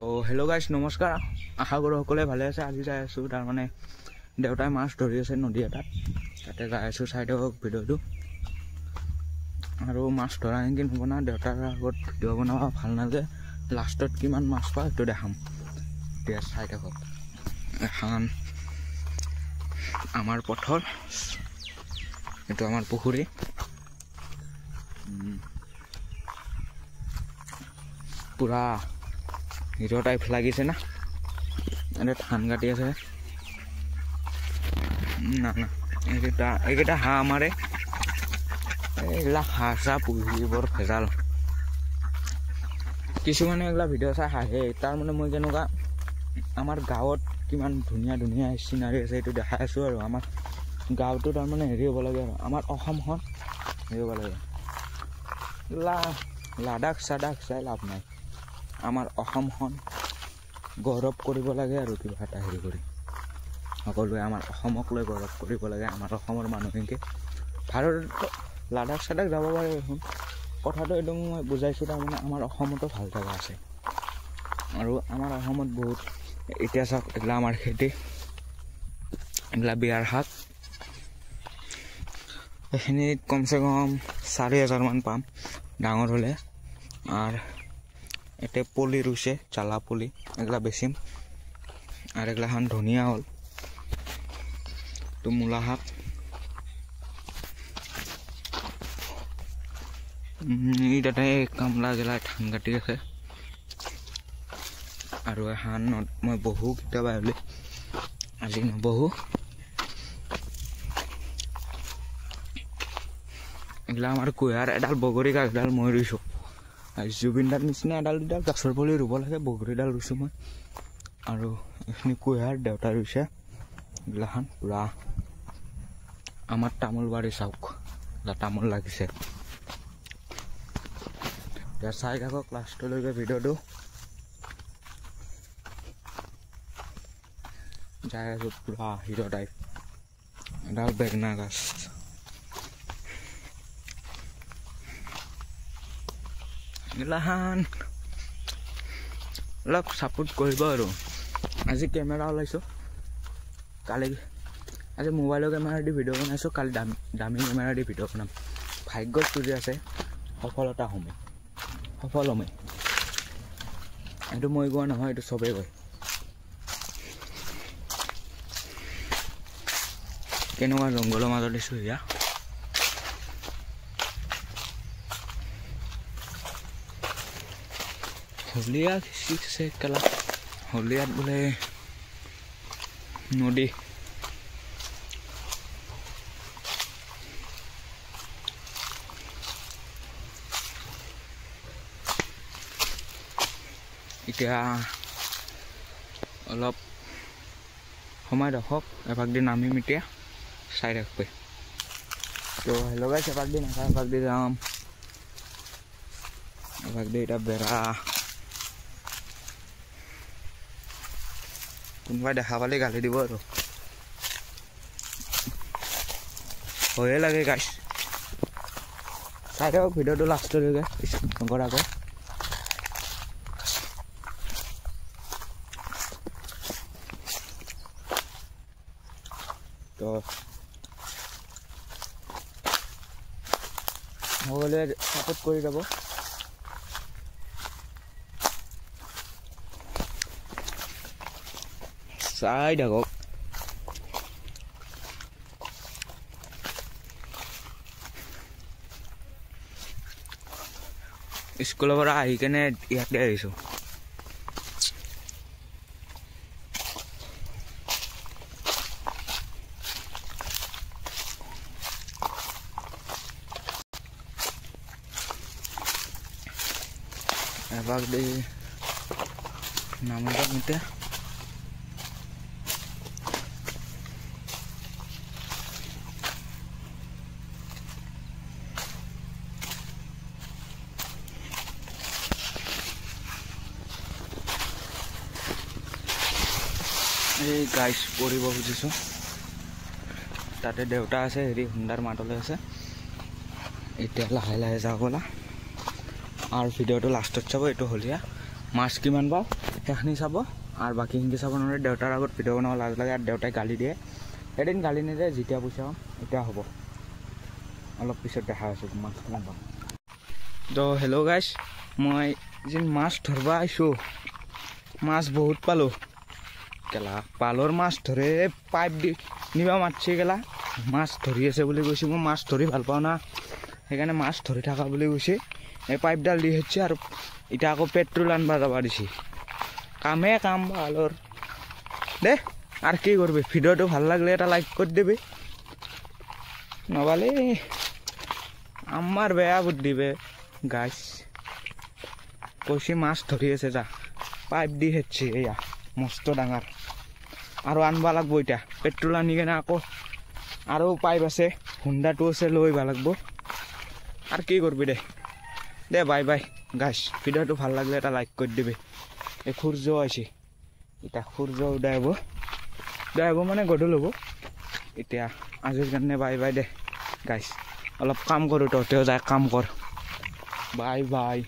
Hello guys नमस्कार आशा करो सकले भाले आछे। आज जाय आछो तार माने देउताय माछ धरि आछे नदी एटात ताते जाय आछो साइडक भिडिओটো आरो माछ धरा हेंगे नबना देउतार आगत भिडिओ बनावा ভাল नागे लास्टत किमान माछ पा तो देखाम ते साइडक এখন आमार पथर एतो आमार पुखुरी पूरा हिरो टाइप लागिसे ना एने धान काटी आछे ना ना एकेटा हाँ आमारे एगला हासा पुहि बर भेजाल किछुमाने एगला भिडिओ चाइ हाहे तार माने মই केनेका आमार गाँवत किमान धुनिया धुनिया सिनारी आछे एतु देखाइ आछो आरो आमार गाँवतो तार माने हेरि হ'ব লাগে आमार অসমখন हेरि হ'ব লাগে लाडाख साडाख चाइ लाभ নাই आमार অসমখন गौरव करिब लागे आरो किबा এটা हेरि करि সকলোৱে आमार অসমক লৈ गौरव करिब लागे आमार অসমৰ মানুহকে भारत लाडाख साडाख যাব পাৰে এখন কথাটো একদম মই বুজাইছো তাৰ মানে आमार অসমতো ভাল জায়গা আছে আৰু आमार অসমত বহুত ইতিহাস এগলা आमार খেতি এগলা বিয়াৰ হাত এখানে কমসে কম 4000 মান পাম ডাঙৰ হলে আর एटे पलि रुसे चाला पलि एगला बेसिम और एगला खान धनिया हल तो मूला शाक इटाते कामला गेला धान काटी आछे और एखान मैं बहु केতিয়াबा हले আজি नबहु एगला आमार कुयार एडाल बगरी गाछडाल मैं रुइছো जुबिनदार निचिना एडाल दुडाल गाछर पलि रुब लागे बगरीडाल रुइছো मैं और एखिनि कुयार देउता रुइছে एगलाखान पूरा आमार तामोल बाड़ी चाওক तामोल लागिছে या चाइ थाকক लास्टলৈকে ভিডিওটো जाय आछो पूरा हिरो टाइप एडाल बेगना गाछ एगलाखान अलग सापोर्ट करिब आरो আজি कैमेरा ओलाइছো काली आज मोबाइल कैमेरा दि भिडिओ बनाइছো काली दामी कैमेरा दि भिडिओ बनाम भाग्य तुरि आछे सफलता हमें सफल हमें एटु মই কোৱা নহয় एटु सबे কয় केनेকুৱা जंगলৰ মাজত দিছো ইয়া हलिया से कला हलिया बोले नदी इतना अलग समय रखक एपाक दिन नामी मिटिया चाइ राखबे तो हेलो गाइस एपाक दिन नाखा एपाक दिन जाम एपाक दिन इटा बेरा কোনবাই দেখা পালে গালি দিব আৰু হয়ে লাগে গাইস চাই থাকক ভিডিওটো লাষ্টলৈকে নকৰাকৈ তো সকলোৱে সাপোৰ্ট কৰি যাব চাই থাকক স্কুলৰ পৰা আহি কেনে ইয়াতে আহিছো এবাৰ দে নামটা মিতে गाइस पढ़िब खुजिছো ताते देउता आछे हेरि हुंडार माटले आछे एटा लाहे लाहे जागोला और भिडिओ लास्टत चाबो एटो हलिया মাছ কিমান পাওঁ সেইখিনি চাব আৰু বাকীখিনি চাব নোৱাৰে। দেউতাৰ আগত ভিডিঅ' বনাব লাজ লাগে আৰু দেউতাই গালি দিয়ে। এদিন গালি নিদিয়ে, যেতিয়া পইচা পাম এতিয়া হ'ব। অলপ পিছত দেখা আছোঁ মাছ কিমান পাম। তো হেল্ল' গাইছ, মই যেন মাছ ধৰিব আহিছোঁ। মাছ বহুত পালোঁ। কেলা পালৰ মাছ ধৰে পাইপ দি নিবা মাতছে। কেলা মাছ ধৰি আছে বুলি কৈছে। মই মাছ ধৰি ভাল পাওঁ না, সেইকাৰণে মাছ ধৰি থকা বুলি কৈছে। এই পাইপডাল দি হচ্ছে আৰু এতিয়া আকৌ পেট্ৰল আনবা যাবা দিছে। কামে কাম পালৰ দে। আর কি করবি, ভিডিওটো ভাল লাগলে এটা লাইক করে দিবি, নবালে আমার বেয়া বুদ্ধি বে গাছ। কইছি মাছ ধরি আছে যা, পাইপ দি হেচ্ছে এয়া মস্ত ডাঙার। আর আনবা লাগবো এটা পেট্রোল আনি কেনে আকৌ আৰু পাইপ আছে, হুন্ডাটো আছে, লইবা লাগবো। আর কি করবি দে দে বাই বাই গাছ। ভিডিওটো ভাল লাগলে এটা লাইক করে দিবি। এই সূর্য আছে, এটা সূর্য উদয় হব, উদয় হব মানে গধূল হব। এতিয়া আজিৰ কাৰণে বাই বাই দে গাইছ। অলপ কাম কৰোঁ, তহঁতেও যায় কাম কৰ। Bye bye.